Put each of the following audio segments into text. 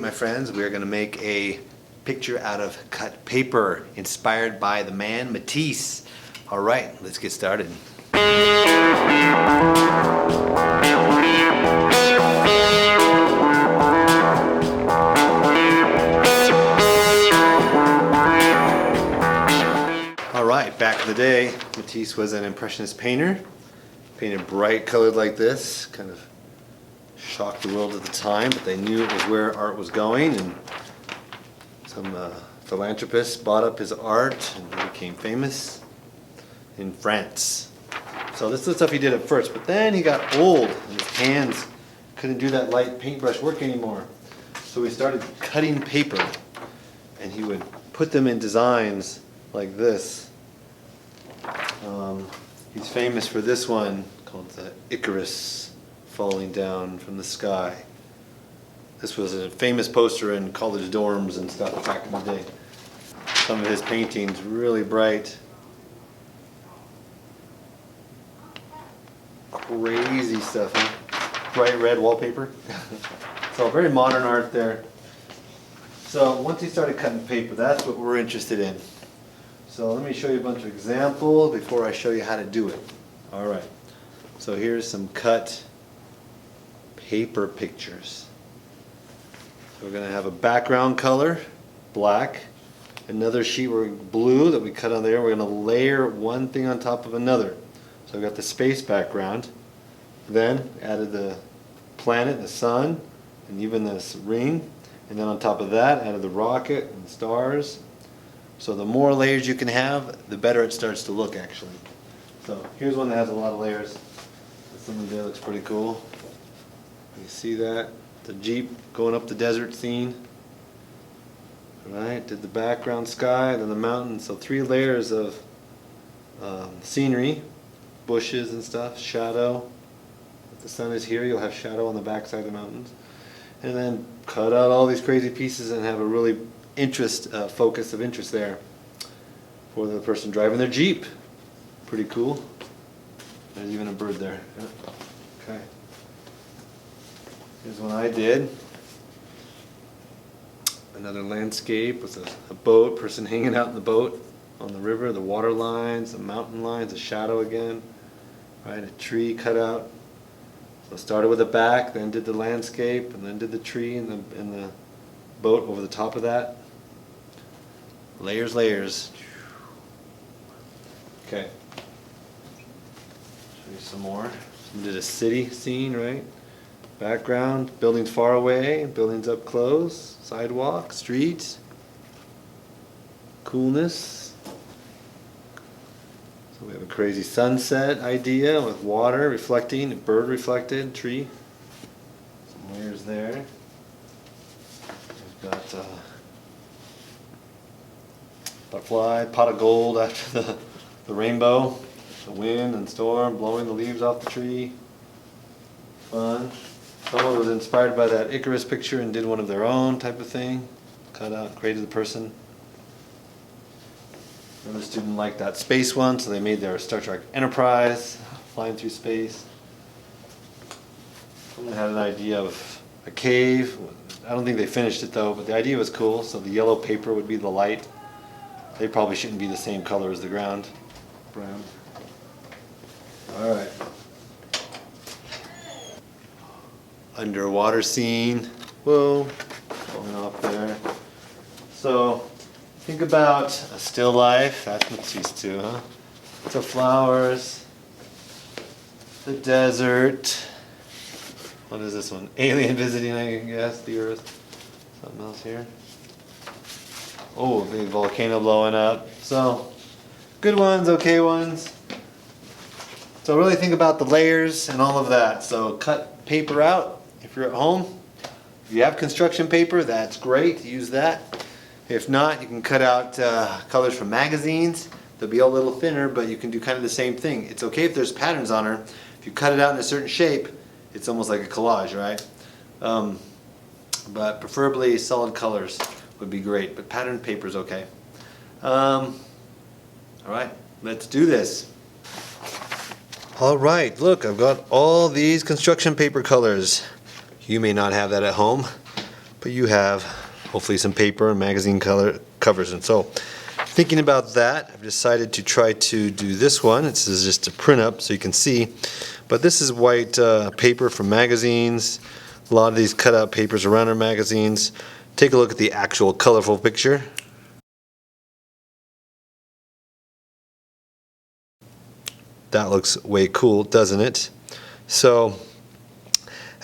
my friends, we are going to make a picture out of cut paper inspired by the man Matisse. All right, let's get started. All right, back in the day, Matisse was an impressionist painter. Painted bright colored like this, kind of shocked the world at the time, but they knew it was where art was going, and some philanthropists bought up his art and he became famous in France. So this is the stuff he did at first, but then he got old and his hands couldn't do that light paintbrush work anymore. So he started cutting paper, and he would put them in designs like this. He's famous for this one called the Icarus Falling Down from the sky. This was a famous poster in college dorms and stuff back in the day. Some of his paintings really bright. Crazy stuff, huh? Bright red wallpaper. So very modern art there. So once he started cutting paper, that's what we're interested in. So let me show you a bunch of examples before I show you how to do it. All right. So here's some cut paper pictures. So we're going to have a background color, black, another sheet blue that we cut on there. We're going to layer one thing on top of another. So I've got the space background, then added the planet, the sun, and even this ring, and then on top of that added the rocket and the stars. So the more layers you can have, the better it starts to look actually. So here's one that has a lot of layers. This one there looks pretty cool. You see that? The Jeep going up the desert scene. Right, did the background sky, then the mountains. So 3 layers of scenery, bushes and stuff, shadow. If the sun is here, you'll have shadow on the backside of the mountains. And then cut out all these crazy pieces and have a really focus of interest there for the person driving their Jeep. Pretty cool. There's even a bird there. Yeah. Okay. Here's one I did. Another landscape with a boat, person hanging out in the boat on the river, the water lines, the mountain lines, a shadow again. Right, a tree cut out. So I started with the back, then did the landscape, and then did the tree and the boat over the top of that. Layers, layers. Okay. Show you some more. So did a city scene, right? Background, buildings far away, buildings up close, sidewalk, streets, coolness. So we have a crazy sunset idea with water reflecting, a bird reflected, tree. Some layers there. We've got butterfly, pot of gold after the rainbow, the wind and storm blowing the leaves off the tree. Fun. Someone was inspired by that Icarus picture and did one of their own type of thing. Cut out, created the person. Another student liked that space one, so they made their Star Trek Enterprise, flying through space. Someone had an idea of a cave. I don't think they finished it though, but the idea was cool. So the yellow paper would be the light. They probably shouldn't be the same color as the ground. Brown. All right. Underwater scene. Whoa, going off there. So think about a still life. That's Matisse too, huh? So flowers, the desert. What is this one? Alien visiting, I guess, the Earth. Something else here. Oh, a big volcano blowing up. So good ones, okay ones. So really think about the layers and all of that. So cut paper out. If you're at home, if you have construction paper, that's great, use that. If not, you can cut out colors from magazines. They'll be a little thinner, but you can do kind of the same thing. It's okay if there's patterns on her. If you cut it out in a certain shape, it's almost like a collage, right? But preferably solid colors would be great, but patterned paper is okay. All right, let's do this. All right, look, I've got all these construction paper colors. You may not have that at home, but you have hopefully some paper and magazine color covers. And so thinking about that, I've decided to try to do this one. This is just a print up so you can see, but this is white paper from magazines. A lot of these cut out papers around our magazines. Take a look at the actual colorful picture. That looks way cool, doesn't it? So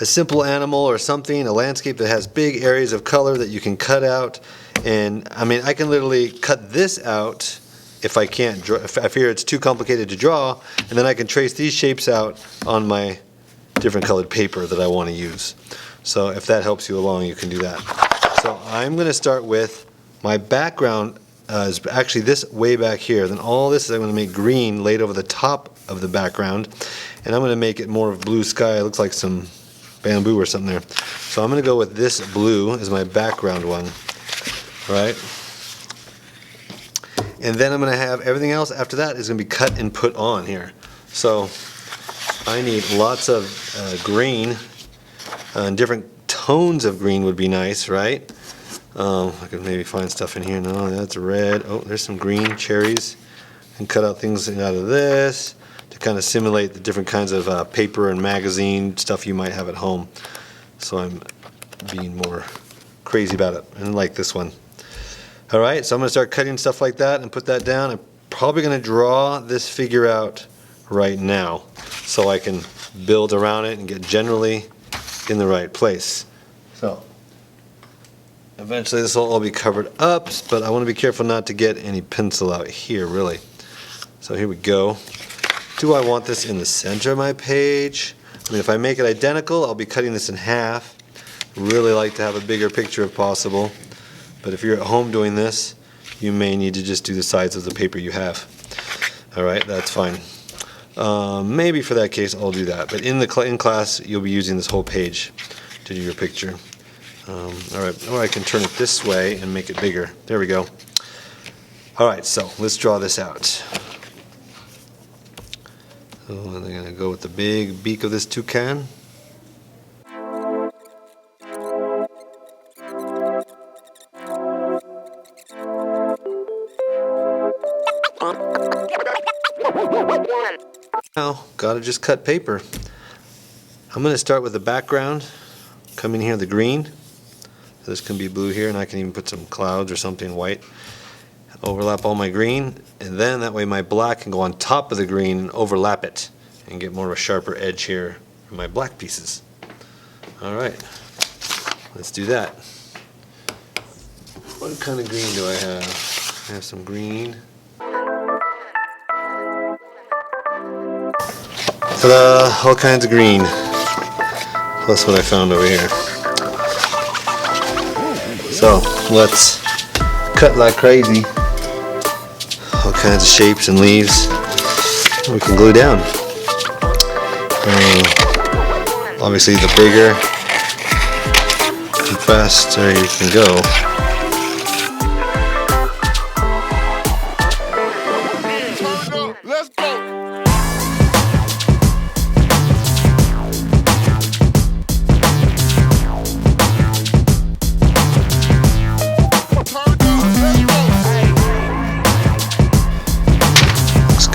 a simple animal or something, a landscape that has big areas of color that you can cut out. And I mean, I can literally cut this out if I can't draw, if I fear it's too complicated to draw, and then I can trace these shapes out on my different colored paper that I want to use. So if that helps you along, you can do that. So I'm going to start with my background is actually this way back here. Then all this is I'm going to make green laid over the top of the background, and I'm going to make it more of blue sky. It looks like some bamboo or something there. So I'm going to go with this blue as my background one, right? And then I'm going to have everything else after that is going to be cut and put on here. So I need lots of green, different tones of green would be nice, right? I could maybe find stuff in here. No, that's red. Oh, there's some green cherries. And cut out things out of this to kind of simulate the different kinds of paper and magazine stuff you might have at home. So I'm being more crazy about it, and like this one. All right, so I'm going to start cutting stuff like that and put that down. I'm probably going to draw this figure out right now so I can build around it and get generally in the right place. So eventually this will all be covered up, but I want to be careful not to get any pencil out here, really. So here we go. Do I want this in the center of my page? I mean, if I make it identical, I'll be cutting this in half. Really like to have a bigger picture if possible. But if you're at home doing this, you may need to just do the sides of the paper you have. All right, that's fine. Maybe for that case, I'll do that. But in class, you'll be using this whole page to do your picture. All right, or I can turn it this way and make it bigger. There we go. All right, so let's draw this out. So I'm going to go with the big beak of this toucan. Now, gotta just cut paper. I'm going to start with the background. Come in here, the green. So this can be blue here, and I can even put some clouds or something white. Overlap all my green, and then that way my black can go on top of the green and overlap it and get more of a sharper edge here for my black pieces. Alright, let's do that. What kind of green do I have? I have some green. Ta-da! All kinds of green. Plus what I found over here. So, let's cut like crazy. All kinds of shapes and leaves we can glue down. Obviously the bigger and faster you can go. Let's go!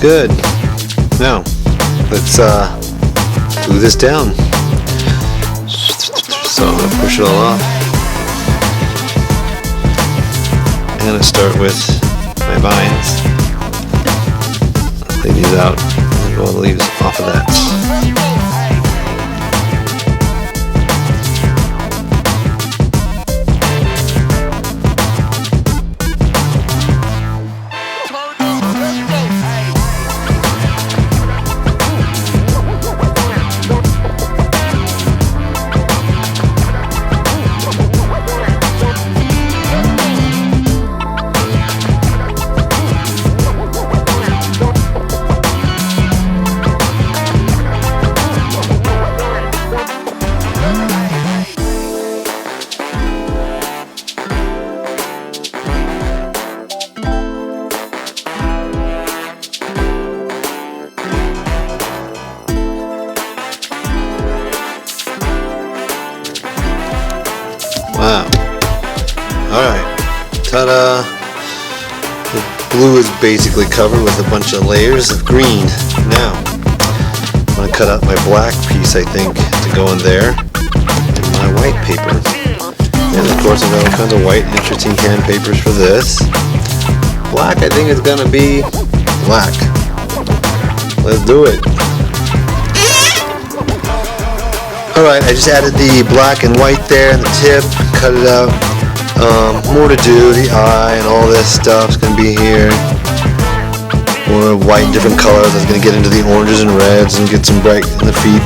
Good. Now, let's glue this down. So I'm going to push it all off. I'm going to start with my vines. Lay these out and go all the leaves off of that. Alright, ta-da! The blue is basically covered with a bunch of layers of green. Now, I'm going to cut out my black piece, I think, to go in there, and my white paper. And of course, I've got all kinds of white, interesting can papers for this. Black, I think, is going to be black. Let's do it. Alright, I just added the black and white there and the tip, cut it out. More to do, the eye and all this stuff is going to be here. More white and different colors. I was going to get into the oranges and reds and get some bright in the feet.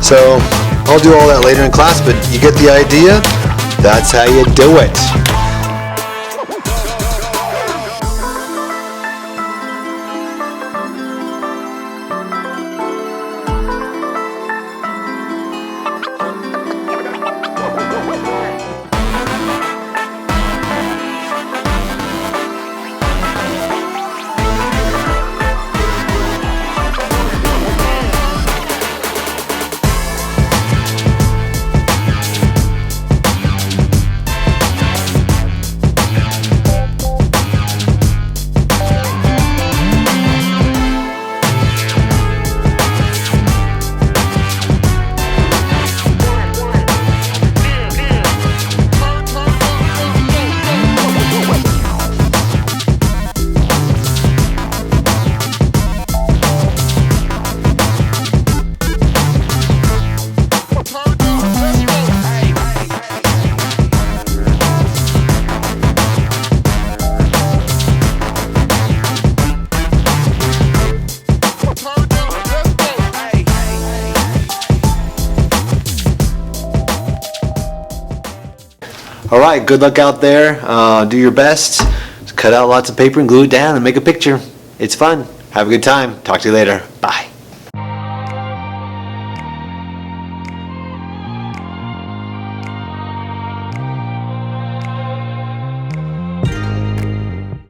So, I'll do all that later in class, but you get the idea? That's how you do it. Alright, good luck out there. Do your best. Cut out lots of paper and glue it down and make a picture. It's fun. Have a good time. Talk to you later. Bye.